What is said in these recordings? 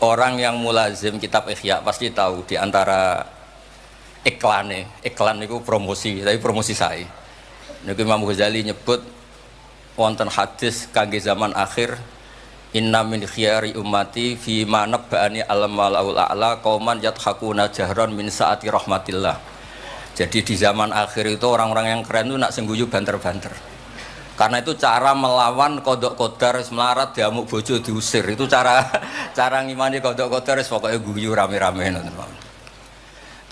Orang yang mulazim kitab Ihya pasti tahu di antara iklan itu promosi, tapi promosi saya. Niku Imam Ghazali nyebut wonten hadis kangge zaman akhir, inna min khiyari ummati fi ma nabba'ani alam wal a'la qauman yadhakuna jahran min saati rahmatillah. Jadi di zaman akhir itu orang-orang yang keren itu nak sengguyu banter-banter. Karena itu cara melawan kodok kodar melarat diamuk bojo diusir, itu cara ngimani kodok kodar pokoknya guyu rame-rame.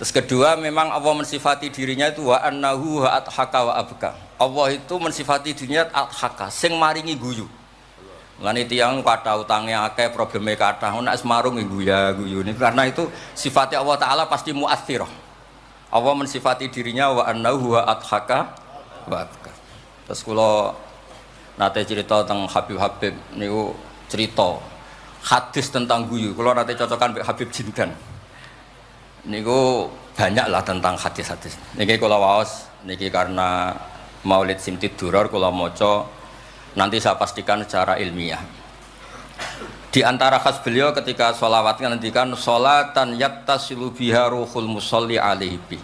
Terus kedua, memang Allah mensifati dirinya itu wa annahu wa adhaka wa abka. Allah itu mensifati dirinya adhaka, sing maringi guyu. Lan itu yang kata utangnya akeh, problemnya kata nek semarung guyu ini karena itu sifatnya Allah Taala pasti muathirah. Allah mensifati dirinya wa annahu wa adhaka wa abka. Terus kalau nate cerita tentang Habib niku cerita hadis tentang guyu. Kalau nate cocokan Mbak Habib Jindan niku banyak lah tentang hadis-hadis. Niki kalau waos niki karena Maulid Simtid Duror kalau moco nanti saya pastikan secara ilmiah. Di antara khas beliau ketika sholawat ngendikan sholatan yattasilu biha ruhul musolli alaihi.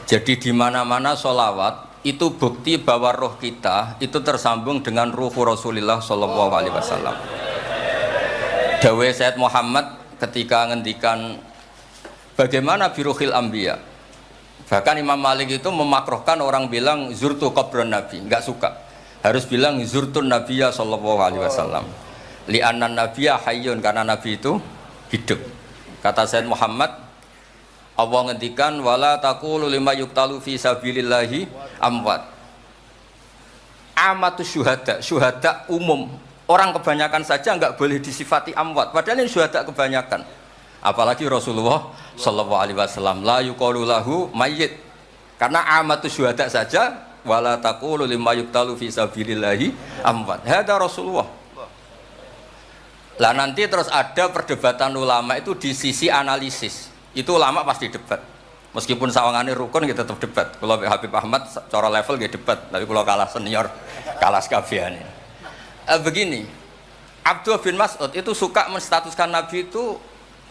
Jadi di mana-mana sholawat itu bukti bahwa roh kita itu tersambung dengan ruh Rasulullah Shallallahu Alaihi Wasallam. Dawe Sayyid Muhammad ketika ngendikan bagaimana biruhil anbiya. Bahkan Imam Malik itu memakruhkan orang bilang zurtu qabran nabi, enggak suka. Harus bilang zurtun nabiyya Shallallahu Alaihi Wasallam. Li'annan nabiyya hayyun, karena nabi itu hidup. Kata Sayyid Muhammad, Allah ngendikan wala taqulu lima yuqtalu fi sabilillahi amwat. Amatus syuhada umum. Orang kebanyakan saja enggak boleh disifati amwat, padahal ini syuhada kebanyakan. Apalagi Rasulullah sallallahu alaihi wasallam la yuqalu lahu mayyit. Karena amatus syuhada saja wala taqulu lima yuqtalu fi sabilillahi amwat. Hada Rasulullah. Lah nanti terus ada perdebatan ulama itu di sisi analisis. Itu ulama pasti debat. Meskipun sawangannya rukun kita tetap debat. Kalau Habib Ahmad cara level gitu debat, tapi kalau kalah senior, kalah sekabiannya. Begini, Abdullah bin Mas'ud itu suka menstatuskan Nabi itu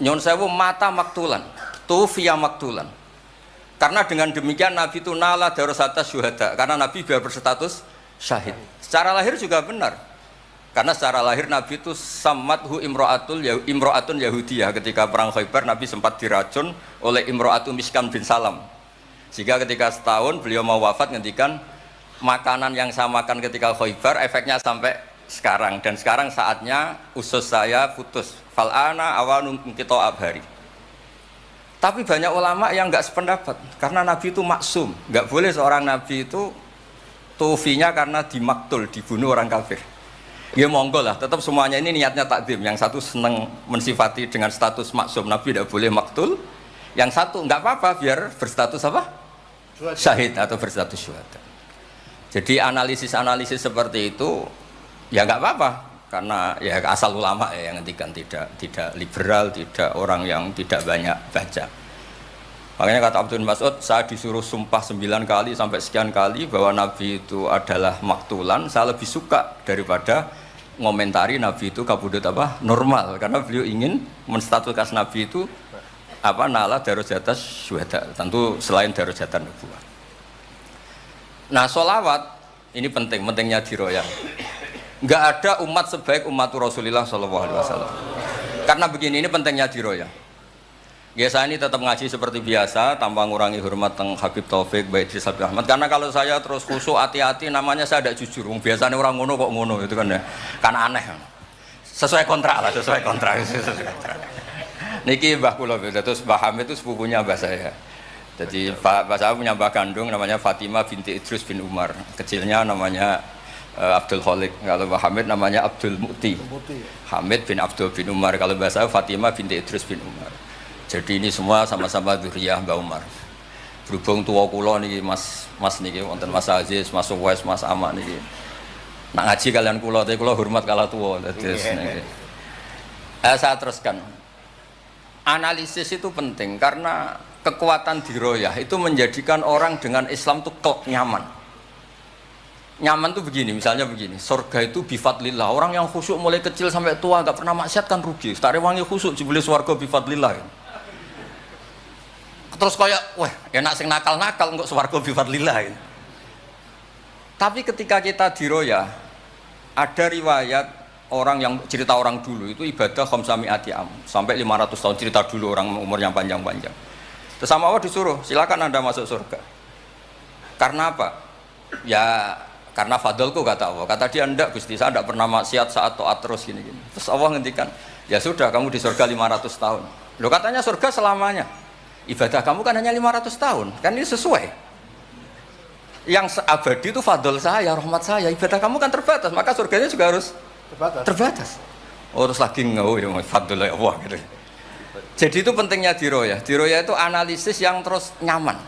nyon sewu mata maktulan, tufiya maktulan. Karena dengan demikian Nabi itu nala darasata syuhada, karena Nabi biar berstatus syahid. Secara lahir juga benar. Karena secara lahir Nabi itu samathu imro'atun Yahudiyah. Ketika perang Khaybar Nabi sempat diracun oleh imro'atu Miskan bin Salam. Sehingga ketika setahun beliau mau wafat ngendikan makanan yang saya makan ketika Khaybar efeknya sampai sekarang. Dan sekarang saatnya usus saya putus. Fal'ana awanun kita abhari. Tapi banyak ulama yang enggak sependapat. Karena Nabi itu maksum. Enggak boleh seorang Nabi itu tufinya karena dimaktul, dibunuh orang kafir. Ya monggo lah, tetap semuanya ini niatnya takdim. Yang satu senang mensifati dengan status maksum, Nabi tidak boleh maktul. Yang satu enggak apa-apa biar berstatus apa? Syahid atau berstatus syuhada. Jadi analisis-analisis seperti itu ya enggak apa-apa, karena ya asal ulama ya yang ngendikan, tidak liberal, tidak orang yang tidak banyak baca. Makanya kata Abdul Mas'ud, saya disuruh sumpah 9 kali sampai sekian kali bahwa Nabi itu adalah maktulan, saya lebih suka daripada ngomentari Nabi itu kabudut apa normal, karena beliau ingin menstatuskan Nabi itu apa nala darojatas syuhada, tentu selain darojatan nubuwah. Nah sholawat ini pentingnya diroyah. Nggak ada umat sebaik umat Rasulullah SAW. Karena begini, ini pentingnya diroyah. Ya saya ini tetap ngaji seperti biasa tanpa ngurangi hormat teng Habib Taufik, baik di Habib Ahmad. Karena kalau saya terus khusyuk hati-hati namanya saya tidak jujur. Biasanya orang ngono kok ngono itu kan ya. Karena aneh. Sesuai kontrak lah, sesuai kontrak. Niki Mbah kula terus Mbah Hamid itu sepupunya Mbah saya. Jadi Mbah saya punya Mbah kandung namanya Fatimah binti Idrus bin Umar. Kecilnya namanya Abdul Khalik. Kalau Mbah Hamid namanya Abdul Mu'ti. Hamid bin Abdul bin Umar. Kalau Mbah saya Fatimah binti Idrus bin Umar. Jadi ini semua sama-sama dzurriyyah Mbah Umar. Berhubung tua kula niki Mas niki wonten Mas Aziz, Mas Uwais, Mas Ama niki. Nak ngaji kalian kula, tapi kula hormat kala tua. Dadi niki. Saya teruskan. Analisis itu penting karena kekuatan diroyah itu menjadikan orang dengan Islam itu nyaman. Nyaman tuh begini, misalnya begini, surga itu bifadlillah. Orang yang khusyuk mulai kecil sampai tua nggak pernah maksiat kan rugi. Tak rewangi khusyuk jebule swarga bifadlillah. Terus kayak, wah enak sing nakal-nakal kok swarga bifadlillah. Tapi ketika kita diroya, ada riwayat orang yang cerita orang dulu itu ibadah khamsami'ati am sampai 500 tahun, cerita dulu orang umur yang panjang-panjang. Terus sama Allah disuruh, silakan Anda masuk surga. Karena apa? Ya karena fadlku kata Allah. Kata dia, enggak Gusti, saya enggak pernah maksiat saat taat terus gini-gini. Terus Allah ngendikan, ya sudah kamu di surga 500 tahun. Loh katanya surga selamanya. Ibadah kamu kan hanya 500 tahun. Kan ini sesuai. Yang abadi itu fadl saya, rahmat saya. Ibadah kamu kan terbatas, maka surganya juga harus terbatas. Oh terus lagi ya fadl Allah gitu. Jadi itu pentingnya diroya. Diroya itu analisis yang terus nyaman.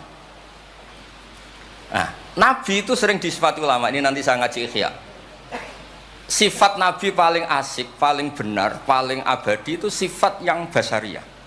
Nah, Nabi itu sering disifati ulama. Ini nanti saya ngaji Ihya. Sifat Nabi paling asik, paling benar, paling abadi itu sifat yang basariyah.